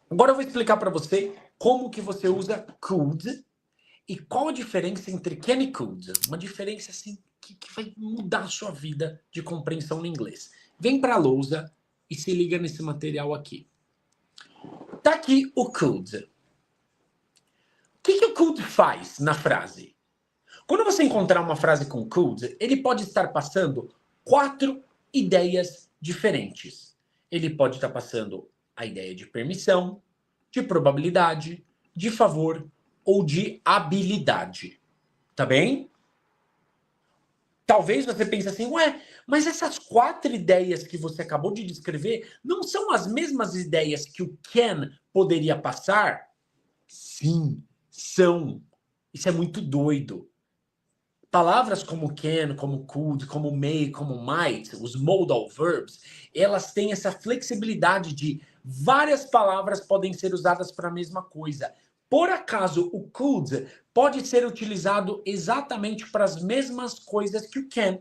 Agora eu vou explicar para você como que você usa could e qual a diferença entre can e could. Uma diferença assim que vai mudar a sua vida de compreensão no inglês. Vem para a lousa e se liga nesse material aqui. Tá aqui o could. O que o could faz na frase? Quando você encontrar uma frase com could, ele pode estar passando 4 ideias diferentes. Ele pode estar passando a ideia de permissão, de probabilidade, de favor ou de habilidade. Tá bem? Talvez você pense assim, ué, mas essas 4 ideias que você acabou de descrever não são as mesmas ideias que o can poderia passar? Sim, são. Isso é muito doido. Palavras como can, como could, como may, como might, os modal verbs, elas têm essa flexibilidade de várias palavras podem ser usadas para a mesma coisa. Por acaso, o could pode ser utilizado exatamente para as mesmas coisas que o can.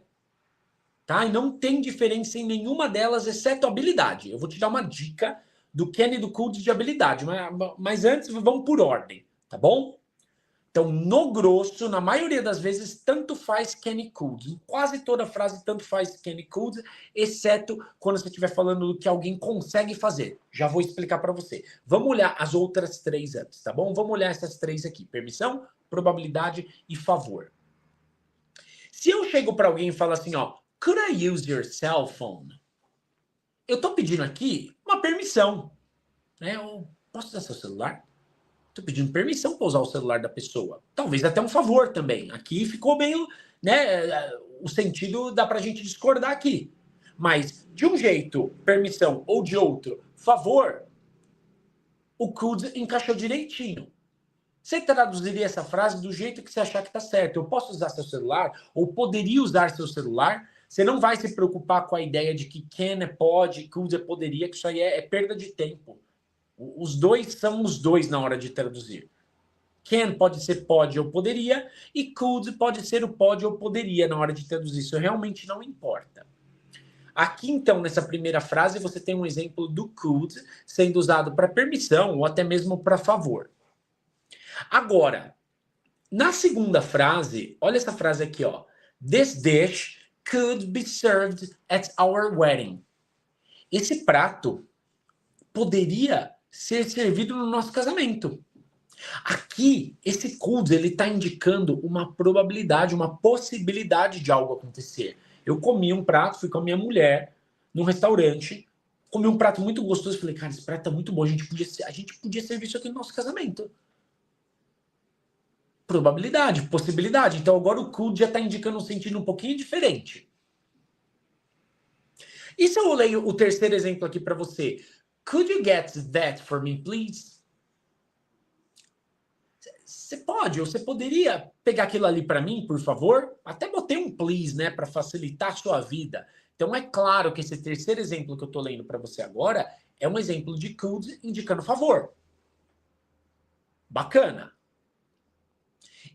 Tá? E não tem diferença em nenhuma delas, exceto habilidade. Eu vou te dar uma dica do can e do could de habilidade, mas antes vamos por ordem, tá bom? Então, no grosso, na maioria das vezes, tanto faz can e could. Em quase toda frase, tanto faz can e could, exceto quando você estiver falando do que alguém consegue fazer. Já vou explicar para você. Vamos olhar as outras 3 antes, tá bom? Vamos olhar essas 3 aqui. Permissão, probabilidade e favor. Se eu chego para alguém e falo assim, ó, could I use your cell phone? Eu tô pedindo aqui uma permissão. Né? Eu posso usar seu celular? Tô pedindo permissão para usar o celular da pessoa. Talvez até um favor também. Aqui ficou meio, né? O sentido dá pra gente discordar aqui. Mas de um jeito, permissão, ou de outro, favor, o could encaixou direitinho. Você traduziria essa frase do jeito que você achar que tá certo. Eu posso usar seu celular, ou poderia usar seu celular. Você não vai se preocupar com a ideia de que can é pode, could é poderia, que isso aí é perda de tempo. Os dois são os dois na hora de traduzir. Can pode ser pode ou poderia, e could pode ser o pode ou poderia na hora de traduzir. Isso realmente não importa. Aqui, então, nessa primeira frase, você tem um exemplo do could sendo usado para permissão ou até mesmo para favor. Agora, na segunda frase, olha essa frase aqui, ó. This dish could be served at our wedding. Esse prato poderia ser servido no nosso casamento. Aqui, esse could, ele está indicando uma probabilidade, uma possibilidade de algo acontecer. Eu comi um prato, fui com a minha mulher num restaurante, comi um prato muito gostoso, falei, cara, esse prato tá muito bom, a gente podia servir isso aqui no nosso casamento. Probabilidade, possibilidade. Então agora o could já está indicando um sentido um pouquinho diferente. E se eu leio o terceiro exemplo aqui para você? Could you get that for me, please? Você pode, ou você poderia pegar aquilo ali para mim, por favor? Até botei um please, né, para facilitar a sua vida. Então é claro que esse terceiro exemplo que eu estou lendo para você agora é um exemplo de could indicando favor. Bacana.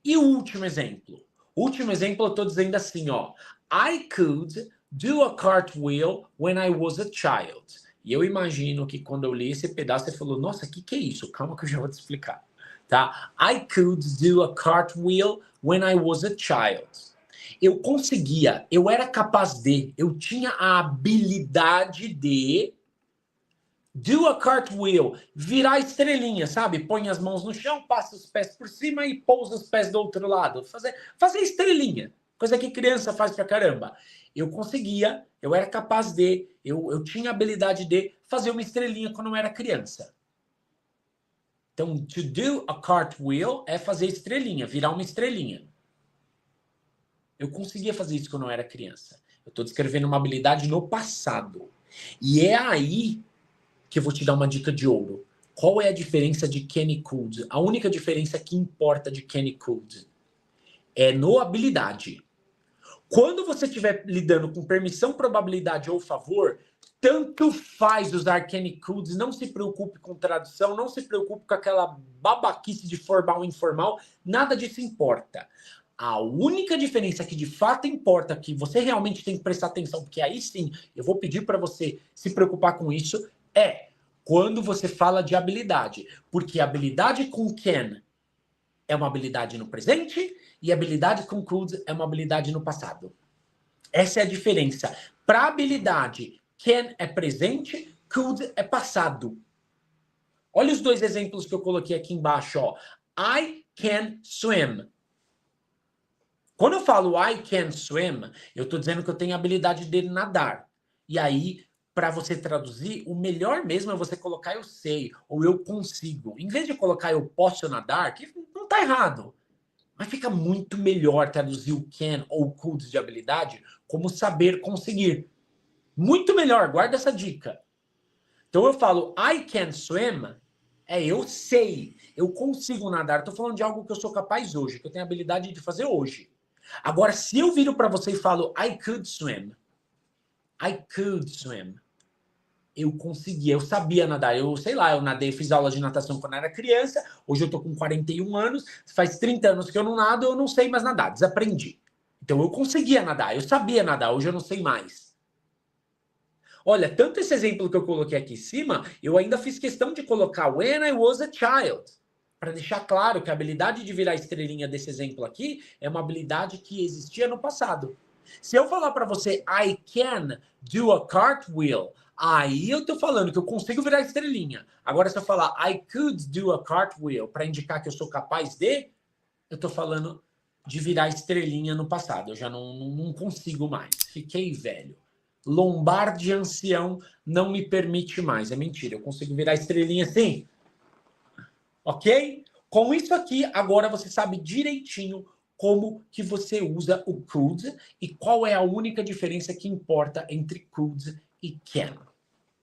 E o último exemplo? O último exemplo eu estou dizendo assim, ó. I could do a cartwheel when I was a child. E eu imagino que quando eu li esse pedaço, você falou, nossa, o que é isso? Calma que eu já vou te explicar. Tá? I could do a cartwheel when I was a child. Eu conseguia, eu era capaz de, eu tinha a habilidade de do a cartwheel, virar estrelinha, sabe? Põe as mãos no chão, passa os pés por cima e pousa os pés do outro lado. Fazer estrelinha, coisa que criança faz pra caramba. Eu conseguia, eu era capaz de, eu tinha a habilidade de fazer uma estrelinha quando eu era criança. Então, to do a cartwheel é fazer estrelinha, virar uma estrelinha. Eu conseguia fazer isso quando eu era criança. Eu estou descrevendo uma habilidade no passado. E é aí que eu vou te dar uma dica de ouro. Qual é a diferença de can e could? A única diferença que importa de can e could é no habilidade. Quando você estiver lidando com permissão, probabilidade ou favor, tanto faz usar can e could, não se preocupe com tradução, não se preocupe com aquela babaquice de formal e informal, nada disso importa. A única diferença que de fato importa, que você realmente tem que prestar atenção, porque aí sim eu vou pedir para você se preocupar com isso, é quando você fala de habilidade. Porque habilidade com can é uma habilidade no presente e habilidade com could é uma habilidade no passado. Essa é a diferença. Para habilidade, can é presente, could é passado. Olha os dois exemplos que eu coloquei aqui embaixo. Ó. I can swim. Quando eu falo I can swim, eu estou dizendo que eu tenho a habilidade de nadar. E aí, para você traduzir, o melhor mesmo é você colocar eu sei ou eu consigo. Em vez de colocar eu posso nadar, que não está errado. Mas fica muito melhor traduzir o can ou could de habilidade como saber conseguir. Muito melhor, guarda essa dica. Então eu falo I can swim, eu sei, eu consigo nadar. Estou falando de algo que eu sou capaz hoje, que eu tenho a habilidade de fazer hoje. Agora, se eu viro para você e falo I could swim, eu conseguia, eu sabia nadar, eu sei lá, eu nadei, fiz aula de natação quando era criança, hoje eu tô com 41 anos, faz 30 anos que eu não nado, eu não sei mais nadar, desaprendi. Então eu conseguia nadar, eu sabia nadar, hoje eu não sei mais. Olha, tanto esse exemplo que eu coloquei aqui em cima, eu ainda fiz questão de colocar when I was a child, para deixar claro que a habilidade de virar estrelinha desse exemplo aqui é uma habilidade que existia no passado. Se eu falar para você I can do a cartwheel, aí eu tô falando que eu consigo virar estrelinha. Agora, se eu falar I could do a cartwheel para indicar que eu sou capaz de, eu tô falando de virar estrelinha no passado. Eu já não consigo mais. Fiquei velho. Lombar de ancião não me permite mais. É mentira, eu consigo virar estrelinha sim. Ok? Com isso aqui, agora você sabe direitinho como que você usa o could e qual é a única diferença que importa entre could e can.